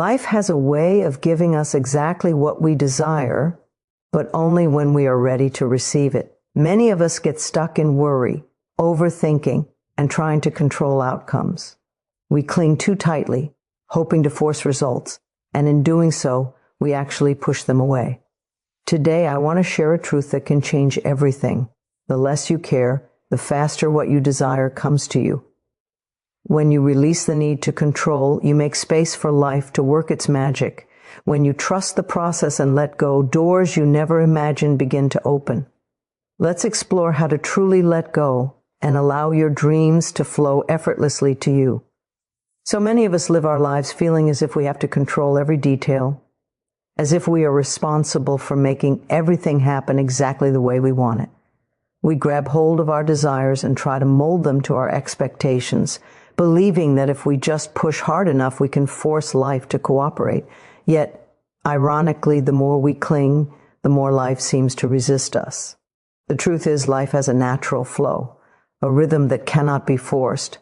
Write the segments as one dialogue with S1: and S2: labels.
S1: Life has a way of giving us exactly what we desire, but only when we are ready to receive it. Many of us get stuck in worry, overthinking, and trying to control outcomes. We cling too tightly, hoping to force results, and in doing so, we actually push them away. Today, I want to share a truth that can change everything. The less you care, the faster what you desire comes to you. When you release the need to control, you make space for life to work its magic. When you trust the process and let go, doors you never imagined begin to open. Let's explore how to truly let go and allow your dreams to flow effortlessly to you. So many of us live our lives feeling as if we have to control every detail, as if we are responsible for making everything happen exactly the way we want it. We grab hold of our desires and try to mold them to our expectations, believing that if we just push hard enough, we can force life to cooperate. Yet, ironically, the more we cling, the more life seems to resist us. The truth is, life has a natural flow, a rhythm that cannot be forced,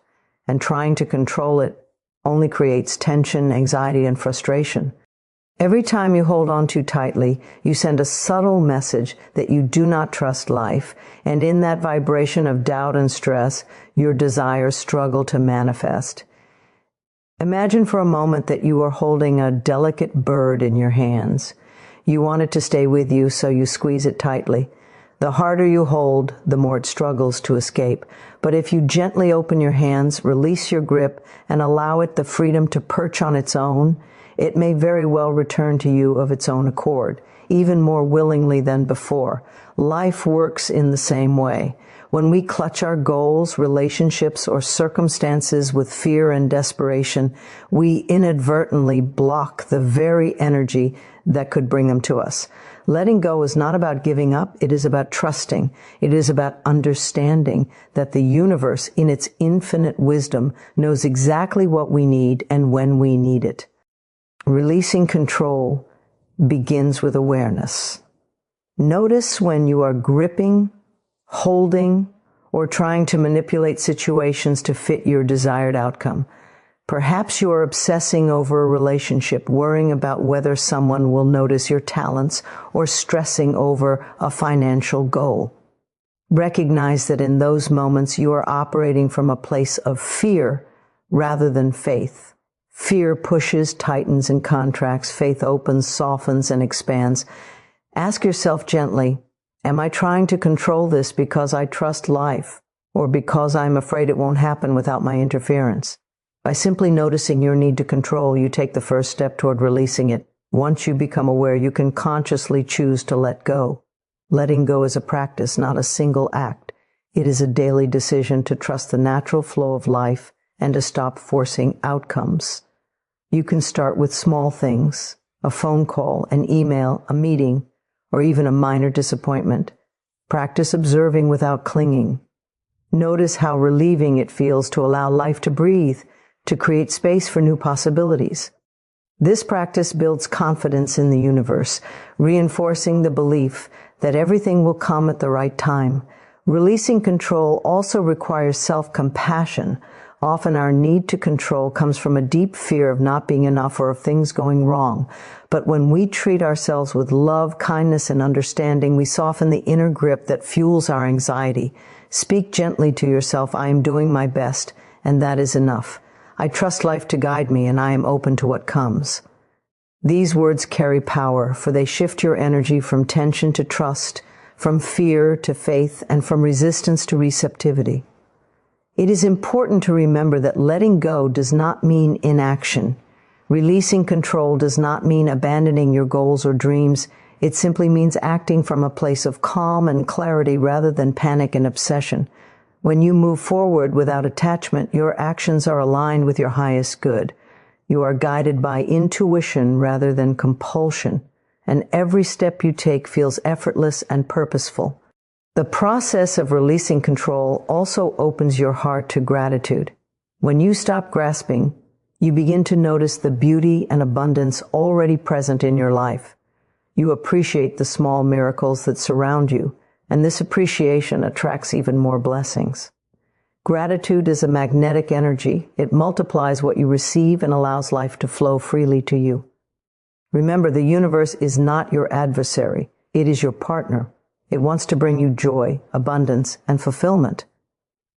S1: and trying to control it only creates tension, anxiety, and frustration. Every time you hold on too tightly, you send a subtle message that you do not trust life, and in that vibration of doubt and stress, your desires struggle to manifest. Imagine for a moment that you are holding a delicate bird in your hands. You want it to stay with you, so you squeeze it tightly. The harder you hold, the more it struggles to escape. But if you gently open your hands, release your grip, and allow it the freedom to perch on its own, it may very well return to you of its own accord, even more willingly than before. Life works in the same way. When we clutch our goals, relationships, or circumstances with fear and desperation, we inadvertently block the very energy that could bring them to us. Letting go is not about giving up. It is about trusting. It is about understanding that the universe, in its infinite wisdom, knows exactly what we need and when we need it. Releasing control begins with awareness. Notice when you are gripping, holding, or trying to manipulate situations to fit your desired outcome. Perhaps you are obsessing over a relationship, worrying about whether someone will notice your talents, or stressing over a financial goal. Recognize that in those moments you are operating from a place of fear rather than faith. Fear pushes, tightens, and contracts. Faith opens, softens, and expands. Ask yourself gently, am I trying to control this because I trust life, or because I'm afraid it won't happen without my interference? By simply noticing your need to control, you take the first step toward releasing it. Once you become aware, you can consciously choose to let go. Letting go is a practice, not a single act. It is a daily decision to trust the natural flow of life and to stop forcing outcomes. You can start with small things, a phone call, an email, a meeting, or even a minor disappointment. Practice observing without clinging. Notice how relieving it feels to allow life to breathe, to create space for new possibilities. This practice builds confidence in the universe, reinforcing the belief that everything will come at the right time. Releasing control also requires self-compassion. Often our need to control comes from a deep fear of not being enough or of things going wrong. But when we treat ourselves with love, kindness, and understanding, we soften the inner grip that fuels our anxiety. Speak gently to yourself, I am doing my best, and that is enough. I trust life to guide me, and I am open to what comes. These words carry power, for they shift your energy from tension to trust, from fear to faith, and from resistance to receptivity. It is important to remember that letting go does not mean inaction. Releasing control does not mean abandoning your goals or dreams. It simply means acting from a place of calm and clarity rather than panic and obsession. When you move forward without attachment, your actions are aligned with your highest good. You are guided by intuition rather than compulsion, and every step you take feels effortless and purposeful. The process of releasing control also opens your heart to gratitude. When you stop grasping, you begin to notice the beauty and abundance already present in your life. You appreciate the small miracles that surround you, and this appreciation attracts even more blessings. Gratitude is a magnetic energy. It multiplies what you receive and allows life to flow freely to you. Remember, the universe is not your adversary. It is your partner. It wants to bring you joy, abundance, and fulfillment.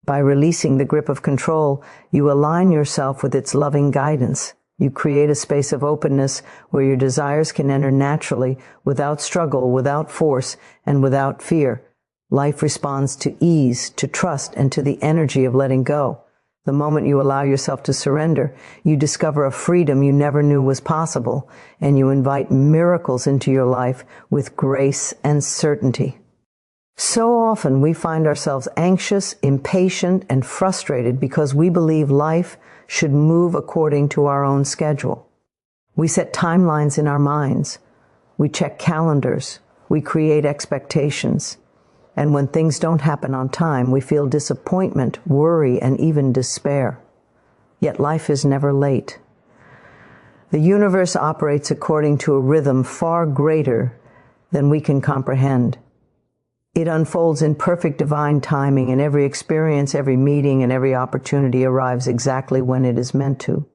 S1: By releasing the grip of control, you align yourself with its loving guidance. You create a space of openness where your desires can enter naturally, without struggle, without force, and without fear. Life responds to ease, to trust, and to the energy of letting go. The moment you allow yourself to surrender, you discover a freedom you never knew was possible, and you invite miracles into your life with grace and certainty. So often we find ourselves anxious, impatient, and frustrated because we believe life should move according to our own schedule. We set timelines in our minds. We check calendars. We create expectations. And when things don't happen on time, we feel disappointment, worry, and even despair. Yet life is never late. The universe operates according to a rhythm far greater than we can comprehend. It unfolds in perfect divine timing, and every experience, every meeting, and every opportunity arrives exactly when it is meant to.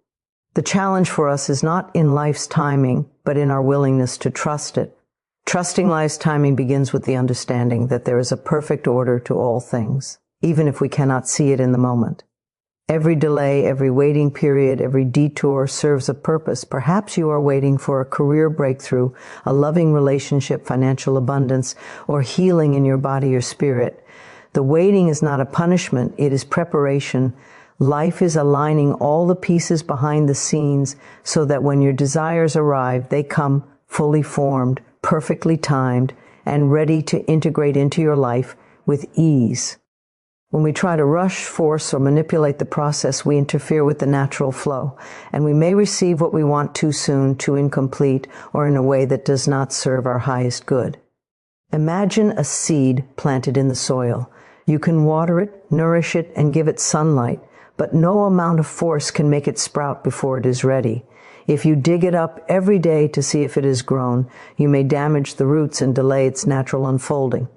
S1: The challenge for us is not in life's timing, but in our willingness to trust it. Trusting life's timing begins with the understanding that there is a perfect order to all things, even if we cannot see it in the moment. Every delay, every waiting period, every detour serves a purpose. Perhaps you are waiting for a career breakthrough, a loving relationship, financial abundance, or healing in your body or spirit. The waiting is not a punishment, it is preparation. Life is aligning all the pieces behind the scenes so that when your desires arrive, they come fully formed, perfectly timed, and ready to integrate into your life with ease. When we try to rush, force, or manipulate the process, we interfere with the natural flow, and we may receive what we want too soon, too incomplete, or in a way that does not serve our highest good. Imagine a seed planted in the soil. You can water it, nourish it, and give it sunlight, but no amount of force can make it sprout before it is ready. If you dig it up every day to see if it has grown, you may damage the roots and delay its natural unfolding.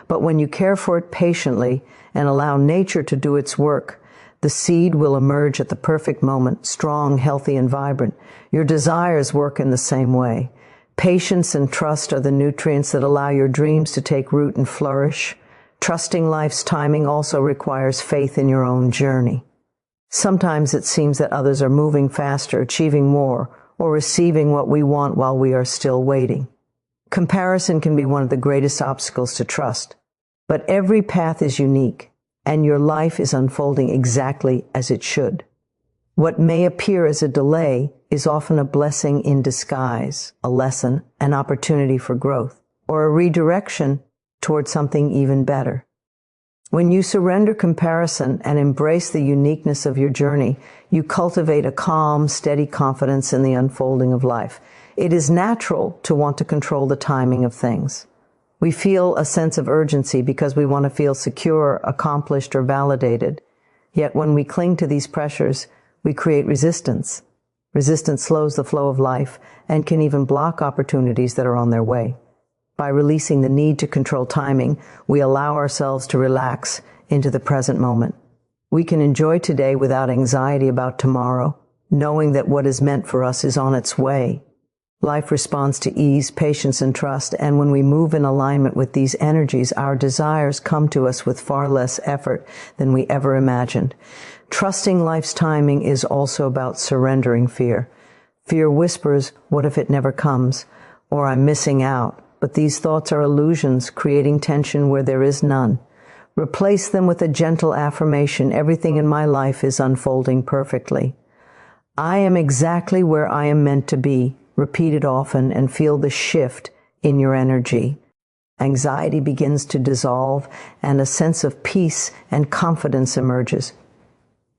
S1: But when you care for it patiently and allow nature to do its work, the seed will emerge at the perfect moment, strong, healthy, and vibrant. Your desires work in the same way. Patience and trust are the nutrients that allow your dreams to take root and flourish. Trusting life's timing also requires faith in your own journey. Sometimes it seems that others are moving faster, achieving more, or receiving what we want while we are still waiting. Comparison can be one of the greatest obstacles to trust. But every path is unique, and your life is unfolding exactly as it should. What may appear as a delay is often a blessing in disguise, a lesson, an opportunity for growth, or a redirection toward something even better. When you surrender comparison and embrace the uniqueness of your journey, you cultivate a calm, steady confidence in the unfolding of life. It is natural to want to control the timing of things. We feel a sense of urgency because we want to feel secure, accomplished, or validated. Yet when we cling to these pressures, we create resistance. Resistance slows the flow of life and can even block opportunities that are on their way. By releasing the need to control timing, we allow ourselves to relax into the present moment. We can enjoy today without anxiety about tomorrow, knowing that what is meant for us is on its way. Life responds to ease, patience, and trust, and when we move in alignment with these energies, our desires come to us with far less effort than we ever imagined. Trusting life's timing is also about surrendering fear. Fear whispers, "What if it never comes?" or "I'm missing out." But these thoughts are illusions, creating tension where there is none. Replace them with a gentle affirmation: everything in my life is unfolding perfectly. I am exactly where I am meant to be. Repeat it often and feel the shift in your energy. Anxiety begins to dissolve and a sense of peace and confidence emerges.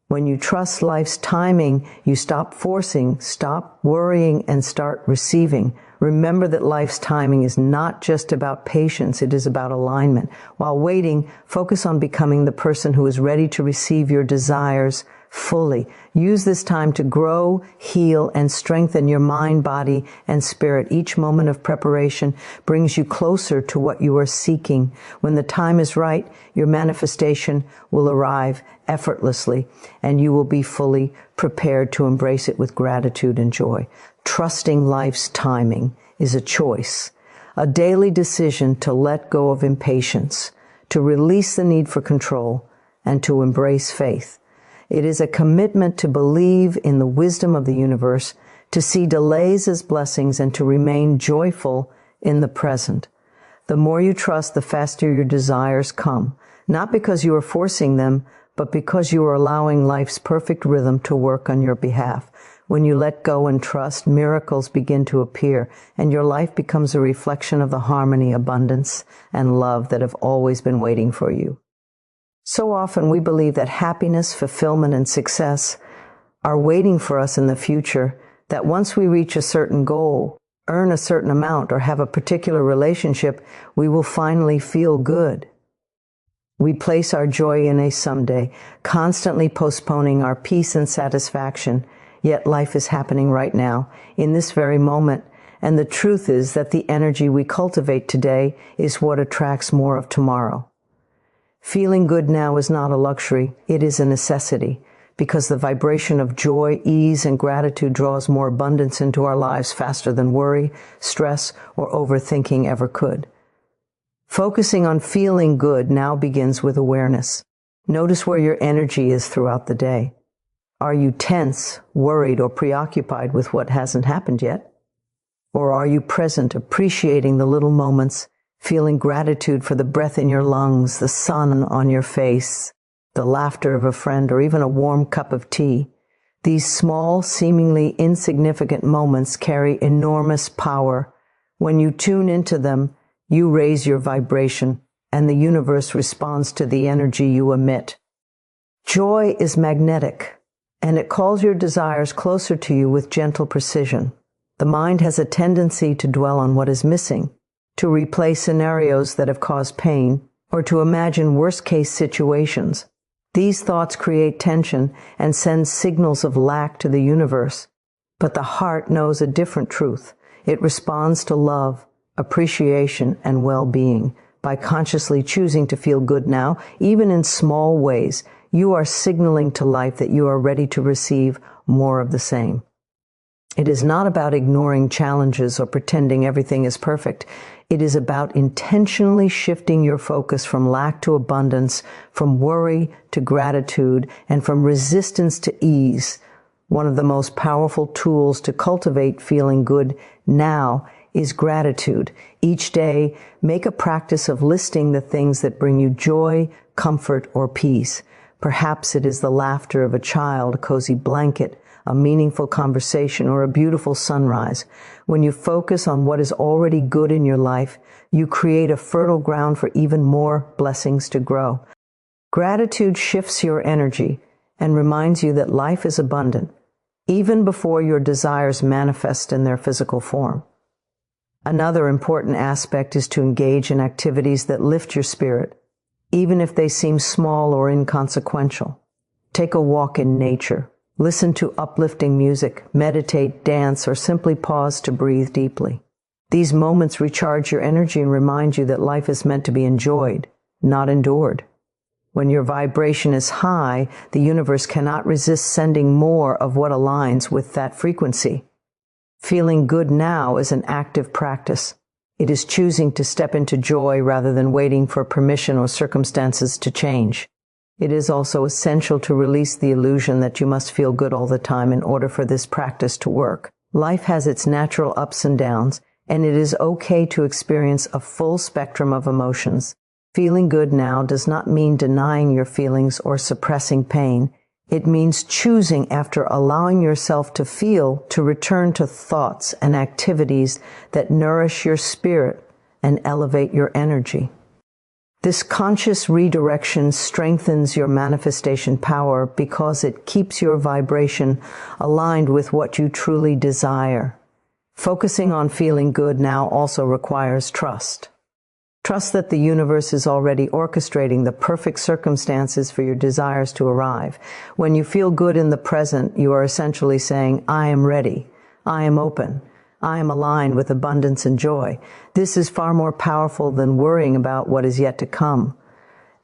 S1: When you trust life's timing, you stop forcing, stop worrying, and start receiving. Remember that life's timing is not just about patience, it is about alignment. While waiting, focus on becoming the person who is ready to receive your desires fully. Use this time to grow, heal, and strengthen your mind, body, and spirit. Each moment of preparation brings you closer to what you are seeking. When the time is right, your manifestation will arrive effortlessly, and you will be fully prepared to embrace it with gratitude and joy. Trusting life's timing is a choice, a daily decision to let go of impatience, to release the need for control, and to embrace faith. It is a commitment to believe in the wisdom of the universe, to see delays as blessings, and to remain joyful in the present. The more you trust, the faster your desires come, not because you are forcing them, but because you are allowing life's perfect rhythm to work on your behalf. When you let go and trust, miracles begin to appear, and your life becomes a reflection of the harmony, abundance, and love that have always been waiting for you. So often we believe that happiness, fulfillment, and success are waiting for us in the future, that once we reach a certain goal, earn a certain amount, or have a particular relationship, we will finally feel good. We place our joy in a someday, constantly postponing our peace and satisfaction, yet life is happening right now, in this very moment, and the truth is that the energy we cultivate today is what attracts more of tomorrow. Feeling good now is not a luxury, it is a necessity, because the vibration of joy, ease, and gratitude draws more abundance into our lives faster than worry, stress, or overthinking ever could. Focusing on feeling good now begins with awareness. Notice where your energy is throughout the day. Are you tense, worried, or preoccupied with what hasn't happened yet? Or are you present, appreciating the little moments, feeling gratitude for the breath in your lungs, the sun on your face, the laughter of a friend, or even a warm cup of tea? These small, seemingly insignificant moments carry enormous power. When you tune into them, you raise your vibration, and the universe responds to the energy you emit. Joy is magnetic, and it calls your desires closer to you with gentle precision. The mind has a tendency to dwell on what is missing, to replay scenarios that have caused pain, or to imagine worst-case situations. These thoughts create tension and send signals of lack to the universe. But the heart knows a different truth. It responds to love, appreciation, and well-being. By consciously choosing to feel good now, even in small ways, you are signaling to life that you are ready to receive more of the same. It is not about ignoring challenges or pretending everything is perfect. It is about intentionally shifting your focus from lack to abundance, from worry to gratitude, and from resistance to ease. One of the most powerful tools to cultivate feeling good now is gratitude. Each day, make a practice of listing the things that bring you joy, comfort, or peace. Perhaps it is the laughter of a child, a cozy blanket, a meaningful conversation, or a beautiful sunrise. When you focus on what is already good in your life, you create a fertile ground for even more blessings to grow. Gratitude shifts your energy and reminds you that life is abundant, even before your desires manifest in their physical form. Another important aspect is to engage in activities that lift your spirit, even if they seem small or inconsequential. Take a walk in nature. Listen to uplifting music, meditate, dance, or simply pause to breathe deeply. These moments recharge your energy and remind you that life is meant to be enjoyed, not endured. When your vibration is high, the universe cannot resist sending more of what aligns with that frequency. Feeling good now is an active practice. It is choosing to step into joy rather than waiting for permission or circumstances to change. It is also essential to release the illusion that you must feel good all the time in order for this practice to work. Life has its natural ups and downs, and it is okay to experience a full spectrum of emotions. Feeling good now does not mean denying your feelings or suppressing pain. It means choosing, after allowing yourself to feel, to return to thoughts and activities that nourish your spirit and elevate your energy. This conscious redirection strengthens your manifestation power because it keeps your vibration aligned with what you truly desire. Focusing on feeling good now also requires trust. Trust that the universe is already orchestrating the perfect circumstances for your desires to arrive. When you feel good in the present, you are essentially saying, I am ready. I am open. I am aligned with abundance and joy. This is far more powerful than worrying about what is yet to come.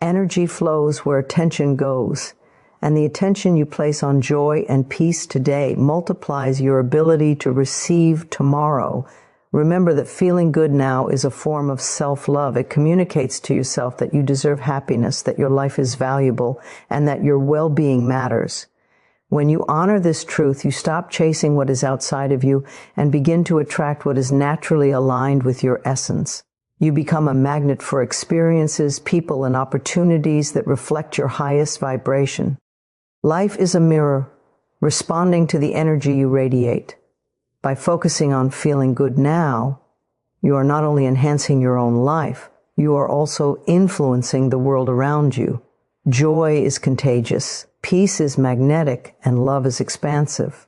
S1: Energy flows where attention goes, and the attention you place on joy and peace today multiplies your ability to receive tomorrow. Remember that feeling good now is a form of self-love. It communicates to yourself that you deserve happiness, that your life is valuable, and that your well-being matters. When you honor this truth, you stop chasing what is outside of you and begin to attract what is naturally aligned with your essence. You become a magnet for experiences, people, and opportunities that reflect your highest vibration. Life is a mirror, responding to the energy you radiate. By focusing on feeling good now, you are not only enhancing your own life, you are also influencing the world around you. Joy is contagious, peace is magnetic, and love is expansive.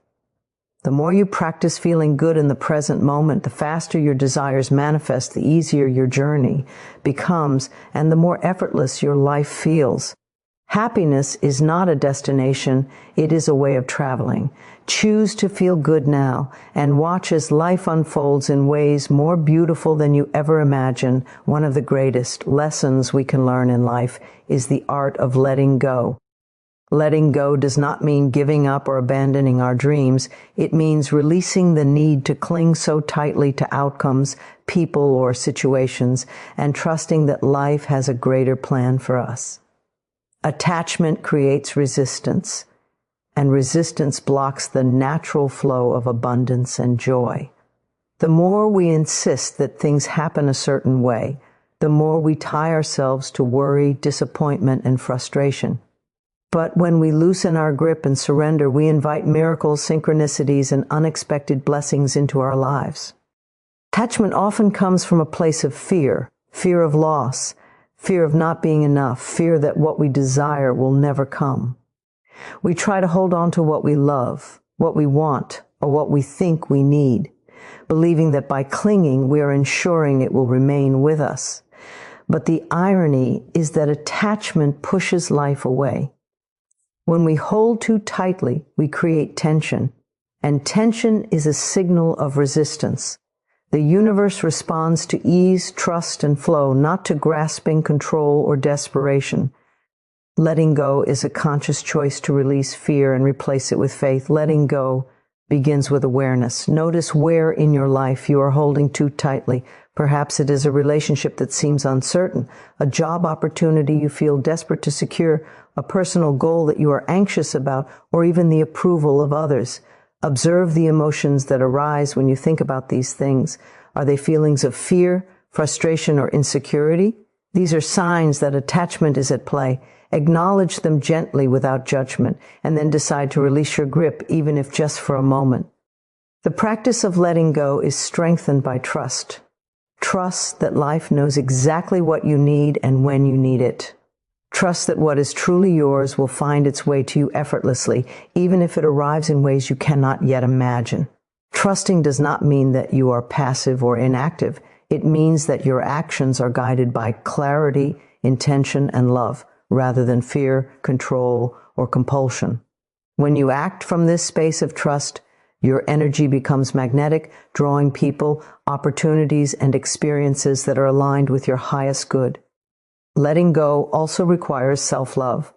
S1: The more you practice feeling good in the present moment, the faster your desires manifest, the easier your journey becomes, and the more effortless your life feels. Happiness is not a destination, it is a way of traveling. Choose to feel good now and watch as life unfolds in ways more beautiful than you ever imagined. One of the greatest lessons we can learn in life is the art of letting go. Letting go does not mean giving up or abandoning our dreams. It means releasing the need to cling so tightly to outcomes, people, or situations, and trusting that life has a greater plan for us. Attachment creates resistance, and resistance blocks the natural flow of abundance and joy. The more we insist that things happen a certain way, the more we tie ourselves to worry, disappointment, and frustration. But when we loosen our grip and surrender, we invite miracles, synchronicities, and unexpected blessings into our lives. Attachment often comes from a place of fear, fear of loss, fear of not being enough, fear that what we desire will never come. We try to hold on to what we love, what we want, or what we think we need, believing that by clinging we are ensuring it will remain with us. But the irony is that attachment pushes life away. When we hold too tightly, we create tension, and tension is a signal of resistance. The universe responds to ease, trust, and flow, not to grasping, control, or desperation. Letting go is a conscious choice to release fear and replace it with faith. Letting go begins with awareness. Notice where in your life you are holding too tightly. Perhaps it is a relationship that seems uncertain, a job opportunity you feel desperate to secure, a personal goal that you are anxious about, or even the approval of others. Observe the emotions that arise when you think about these things. Are they feelings of fear, frustration, or insecurity? These are signs that attachment is at play. Acknowledge them gently without judgment, and then decide to release your grip, even if just for a moment. The practice of letting go is strengthened by trust. Trust that life knows exactly what you need and when you need it. Trust that what is truly yours will find its way to you effortlessly, even if it arrives in ways you cannot yet imagine. Trusting does not mean that you are passive or inactive. It means that your actions are guided by clarity, intention, and love, rather than fear, control, or compulsion. When you act from this space of trust, your energy becomes magnetic, drawing people, opportunities, and experiences that are aligned with your highest good. Letting go also requires self-love.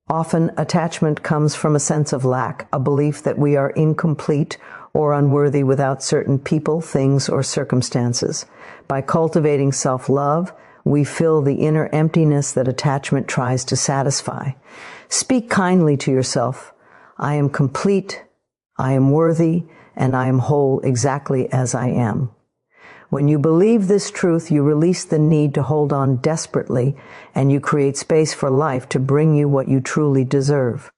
S1: Often, attachment comes from a sense of lack, a belief that we are incomplete or unworthy without certain people, things, or circumstances. By cultivating self-love, we fill the inner emptiness that attachment tries to satisfy. Speak kindly to yourself. I am complete, I am worthy, and I am whole exactly as I am. When you believe this truth, you release the need to hold on desperately, and you create space for life to bring you what you truly deserve.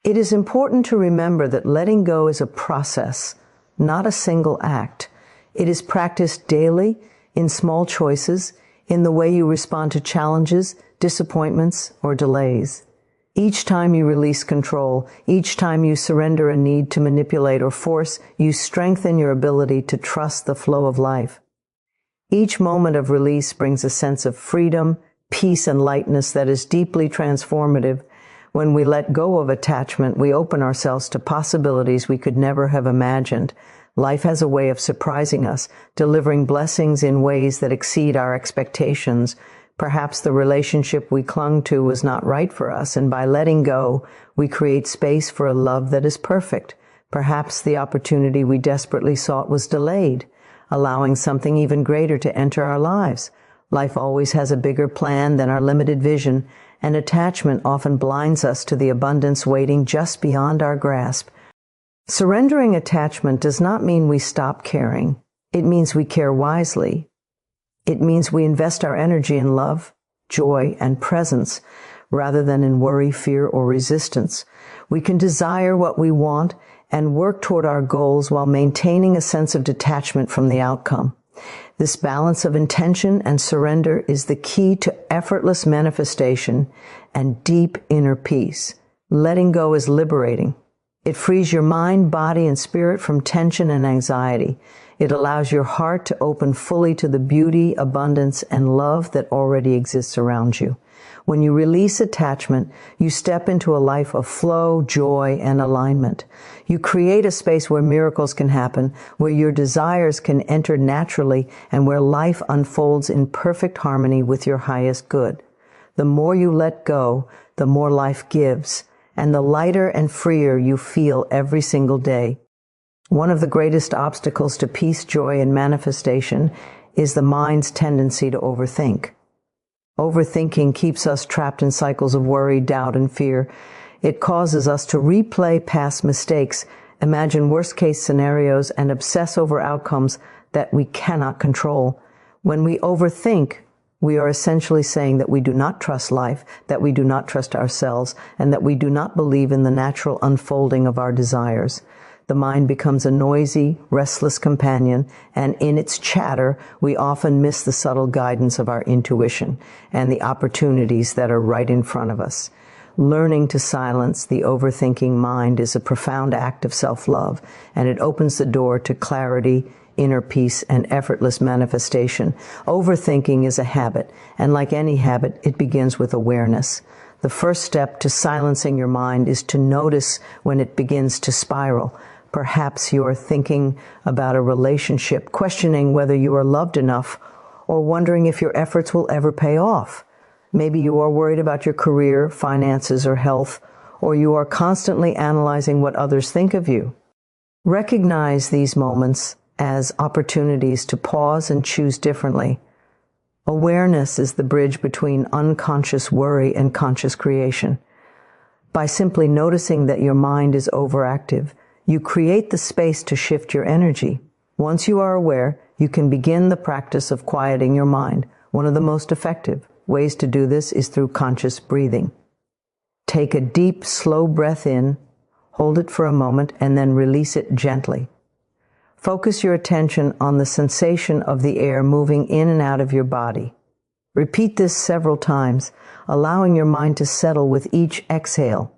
S1: It is important to remember that letting go is a process, not a single act. It is practiced daily, in small choices, in the way you respond to challenges, disappointments, or delays. Each time you release control, each time you surrender a need to manipulate or force, you strengthen your ability to trust the flow of life. Each moment of release brings a sense of freedom, peace, and lightness that is deeply transformative. When we let go of attachment, we open ourselves to possibilities we could never have imagined. Life has a way of surprising us, delivering blessings in ways that exceed our expectations. Perhaps the relationship we clung to was not right for us, and by letting go, we create space for a love that is perfect. Perhaps the opportunity we desperately sought was delayed, allowing something even greater to enter our lives. Life always has a bigger plan than our limited vision, and attachment often blinds us to the abundance waiting just beyond our grasp. Surrendering attachment does not mean we stop caring. It means we care wisely. It means we invest our energy in love, joy, and presence, rather than in worry, fear, or resistance. We can desire what we want and work toward our goals while maintaining a sense of detachment from the outcome. This balance of intention and surrender is the key to effortless manifestation and deep inner peace. Letting go is liberating. It frees your mind, body, and spirit from tension and anxiety. It allows your heart to open fully to the beauty, abundance, and love that already exists around you. When you release attachment, you step into a life of flow, joy, and alignment. You create a space where miracles can happen, where your desires can enter naturally, and where life unfolds in perfect harmony with your highest good. The more you let go, the more life gives, and the lighter and freer you feel every single day. One of the greatest obstacles to peace, joy, and manifestation is the mind's tendency to overthink. Overthinking keeps us trapped in cycles of worry, doubt, and fear. It causes us to replay past mistakes, imagine worst-case scenarios, and obsess over outcomes that we cannot control. When we overthink, we are essentially saying that we do not trust life, that we do not trust ourselves, and that we do not believe in the natural unfolding of our desires. The mind becomes a noisy, restless companion, and in its chatter, we often miss the subtle guidance of our intuition and the opportunities that are right in front of us. Learning to silence the overthinking mind is a profound act of self-love, and it opens the door to clarity, inner peace, and effortless manifestation. Overthinking is a habit, and like any habit, it begins with awareness. The first step to silencing your mind is to notice when it begins to spiral. Perhaps you are thinking about a relationship, questioning whether you are loved enough, or wondering if your efforts will ever pay off. Maybe you are worried about your career, finances, or health, or you are constantly analyzing what others think of you. Recognize these moments as opportunities to pause and choose differently. Awareness is the bridge between unconscious worry and conscious creation. By simply noticing that your mind is overactive, you create the space to shift your energy. Once you are aware, you can begin the practice of quieting your mind. One of the most effective ways to do this is through conscious breathing. Take a deep, slow breath in, hold it for a moment, and then release it gently. Focus your attention on the sensation of the air moving in and out of your body. Repeat this several times, allowing your mind to settle with each exhale.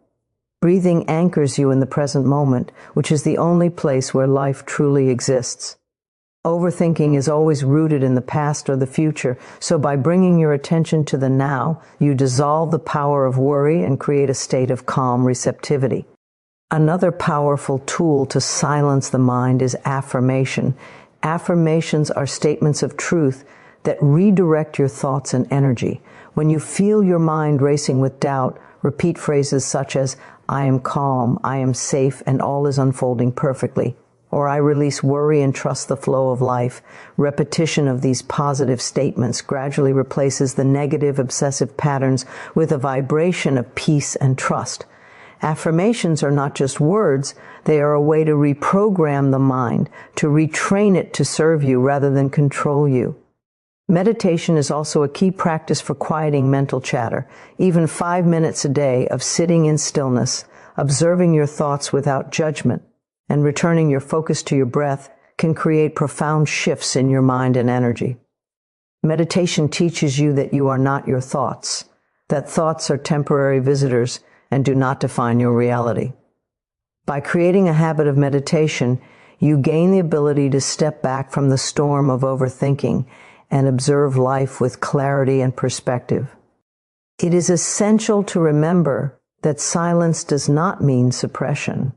S1: Breathing anchors you in the present moment, which is the only place where life truly exists. Overthinking is always rooted in the past or the future, so by bringing your attention to the now, you dissolve the power of worry and create a state of calm receptivity. Another powerful tool to silence the mind is affirmation. Affirmations are statements of truth that redirect your thoughts and energy. When you feel your mind racing with doubt, repeat phrases such as, "I am calm, I am safe, and all is unfolding perfectly," or "I release worry and trust the flow of life." Repetition of these positive statements gradually replaces the negative obsessive patterns with a vibration of peace and trust. Affirmations are not just words, they are a way to reprogram the mind, to retrain it to serve you rather than control you. Meditation is also a key practice for quieting mental chatter. Even 5 minutes a day of sitting in stillness, observing your thoughts without judgment, and returning your focus to your breath can create profound shifts in your mind and energy. Meditation teaches you that you are not your thoughts, that thoughts are temporary visitors and do not define your reality. By creating a habit of meditation, you gain the ability to step back from the storm of overthinking and observe life with clarity and perspective. It is essential to remember that silence does not mean suppression.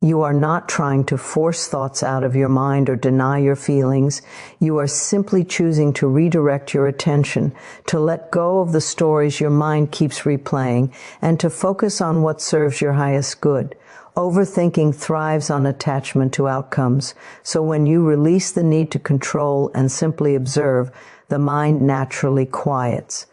S1: You are not trying to force thoughts out of your mind or deny your feelings. You are simply choosing to redirect your attention, to let go of the stories your mind keeps replaying, and to focus on what serves your highest good. Overthinking thrives on attachment to outcomes, so when you release the need to control and simply observe, the mind naturally quiets.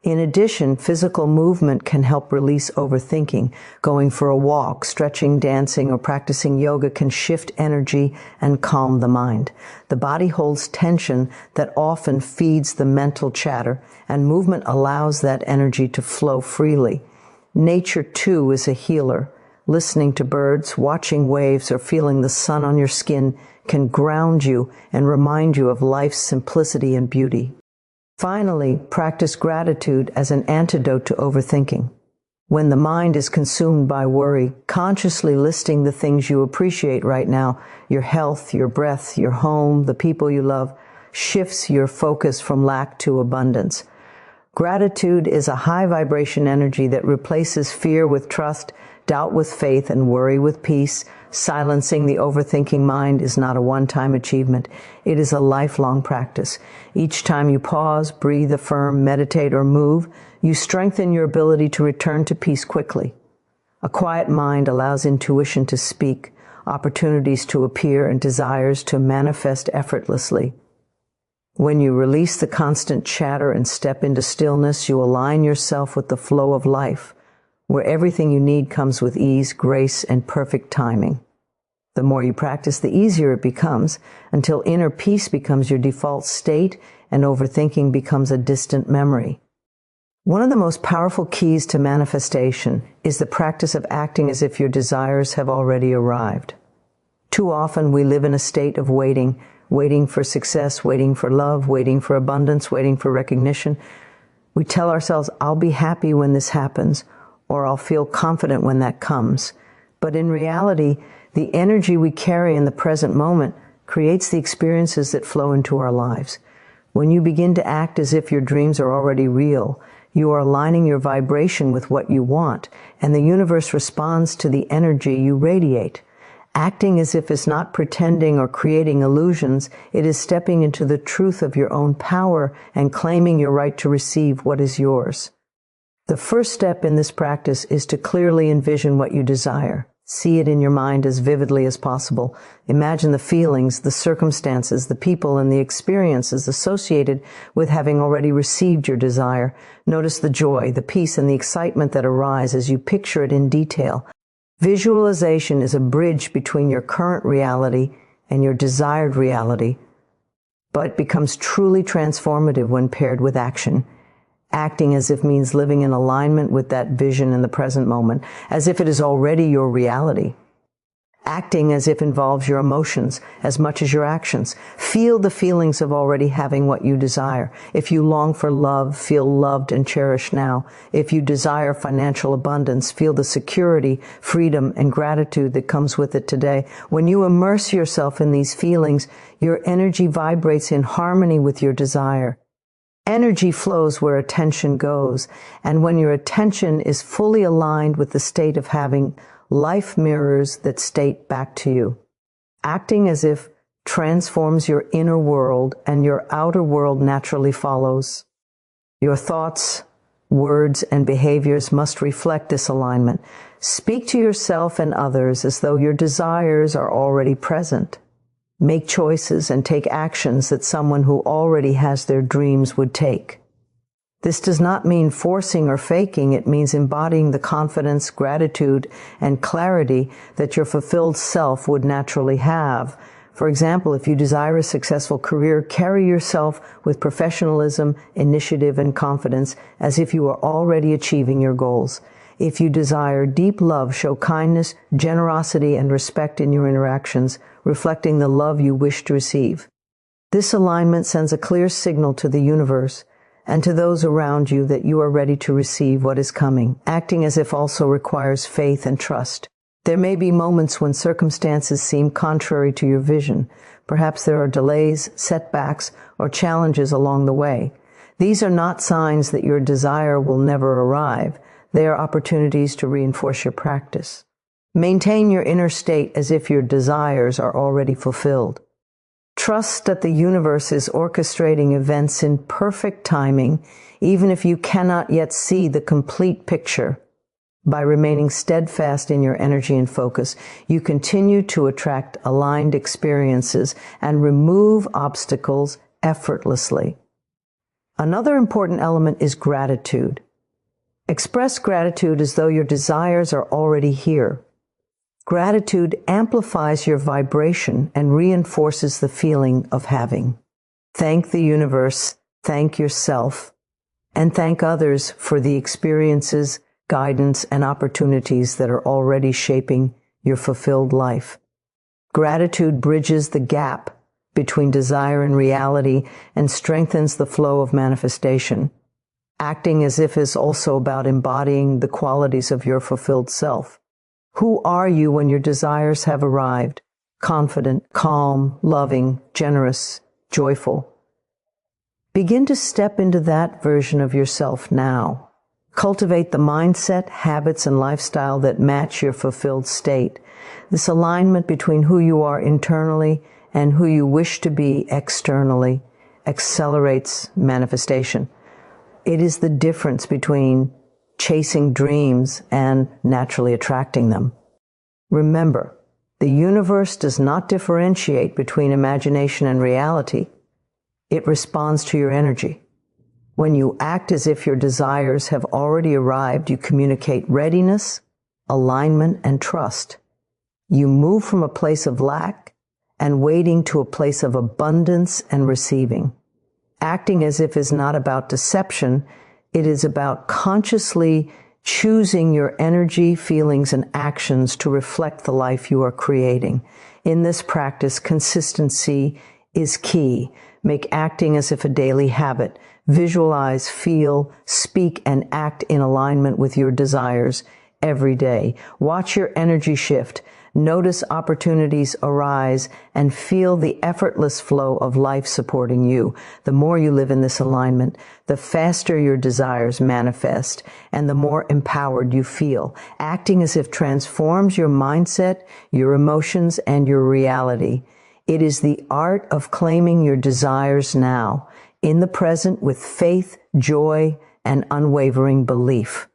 S1: In addition, physical movement can help release overthinking. Going for a walk, stretching, dancing, or practicing yoga can shift energy and calm the mind. The body holds tension that often feeds the mental chatter, and movement allows that energy to flow freely. Nature, too, is a healer. Listening to birds, watching waves, or feeling the sun on your skin can ground you and remind you of life's simplicity and beauty. Finally, practice gratitude as an antidote to overthinking. When the mind is consumed by worry, consciously listing the things you appreciate right now, your health, your breath, your home, the people you love, shifts your focus from lack to abundance. Gratitude is a high vibration energy that replaces fear with trust, doubt with faith, and worry with peace. Silencing the overthinking mind is not a one-time achievement. It is a lifelong practice. Each time you pause, breathe, affirm, meditate, or move, you strengthen your ability to return to peace quickly. A quiet mind allows intuition to speak, opportunities to appear, and desires to manifest effortlessly. When you release the constant chatter and step into stillness, you align yourself with the flow of life, where everything you need comes with ease, grace, and perfect timing. The more you practice, the easier it becomes, until inner peace becomes your default state and overthinking becomes a distant memory. One of the most powerful keys to manifestation is the practice of acting as if your desires have already arrived. Too often we live in a state of waiting for success, waiting for love, waiting for abundance, waiting for recognition. We tell ourselves, I'll be happy when this happens, or I'll feel confident when that comes. But in reality, the energy we carry in the present moment creates the experiences that flow into our lives. When you begin to act as if your dreams are already real, you are aligning your vibration with what you want, and the universe responds to the energy you radiate. Acting as if it's not pretending or creating illusions, it is stepping into the truth of your own power and claiming your right to receive what is yours. The first step in this practice is to clearly envision what you desire. See it in your mind as vividly as possible. Imagine the feelings, the circumstances, the people, and the experiences associated with having already received your desire. Notice the joy, the peace, and the excitement that arise as you picture it in detail. Visualization is a bridge between your current reality and your desired reality, but becomes truly transformative when paired with action. Acting as if means living in alignment with that vision in the present moment, as if it is already your reality. Acting as if involves your emotions as much as your actions. Feel the feelings of already having what you desire. If you long for love, feel loved and cherished now. If you desire financial abundance, feel the security, freedom, and gratitude that comes with it today. When you immerse yourself in these feelings, your energy vibrates in harmony with your desire. Energy flows where attention goes, and when your attention is fully aligned with the state of having, life mirrors that state back to you. Acting as if transforms your inner world, and your outer world naturally follows. Your thoughts, words, and behaviors must reflect this alignment. Speak to yourself and others as though your desires are already present. Make choices and take actions that someone who already has their dreams would take. This does not mean forcing or faking. It means embodying the confidence, gratitude, and clarity that your fulfilled self would naturally have. For example, if you desire a successful career, carry yourself with professionalism, initiative, and confidence as if you are already achieving your goals. If you desire deep love, show kindness, generosity, and respect in your interactions, reflecting the love you wish to receive. This alignment sends a clear signal to the universe and to those around you that you are ready to receive what is coming. Acting as if also requires faith and trust. There may be moments when circumstances seem contrary to your vision, Perhaps there are delays, setbacks, or challenges along the way. These are not signs that your desire will never arrive. They are opportunities to reinforce your practice. Maintain your inner state as if your desires are already fulfilled. Trust that the universe is orchestrating events in perfect timing, even if you cannot yet see the complete picture. By remaining steadfast in your energy and focus, you continue to attract aligned experiences and remove obstacles effortlessly. Another important element is gratitude. Express gratitude as though your desires are already here. Gratitude amplifies your vibration and reinforces the feeling of having. Thank the universe, thank yourself, and thank others for the experiences, guidance, and opportunities that are already shaping your fulfilled life. Gratitude bridges the gap between desire and reality and strengthens the flow of manifestation. Acting as if is also about embodying the qualities of your fulfilled self. Who are you when your desires have arrived? Confident, calm, loving, generous, joyful. Begin to step into that version of yourself now. Cultivate the mindset, habits, and lifestyle that match your fulfilled state. This alignment between who you are internally and who you wish to be externally accelerates manifestation. It is the difference between chasing dreams and naturally attracting them. Remember, the universe does not differentiate between imagination and reality. It responds to your energy. When you act as if your desires have already arrived, you communicate readiness, alignment, and trust. You move from a place of lack and waiting to a place of abundance and receiving. Acting as if is not about deception. It is about consciously choosing your energy, feelings, and actions to reflect the life you are creating. In this practice, consistency is key. Make acting as if a daily habit. Visualize, feel, speak, and act in alignment with your desires every day. Watch your energy shift. Notice opportunities arise and feel the effortless flow of life supporting you. The more you live in this alignment, the faster your desires manifest and the more empowered you feel. Acting as if transforms your mindset, your emotions, and your reality. It is the art of claiming your desires now, in the present with faith, joy, and unwavering belief.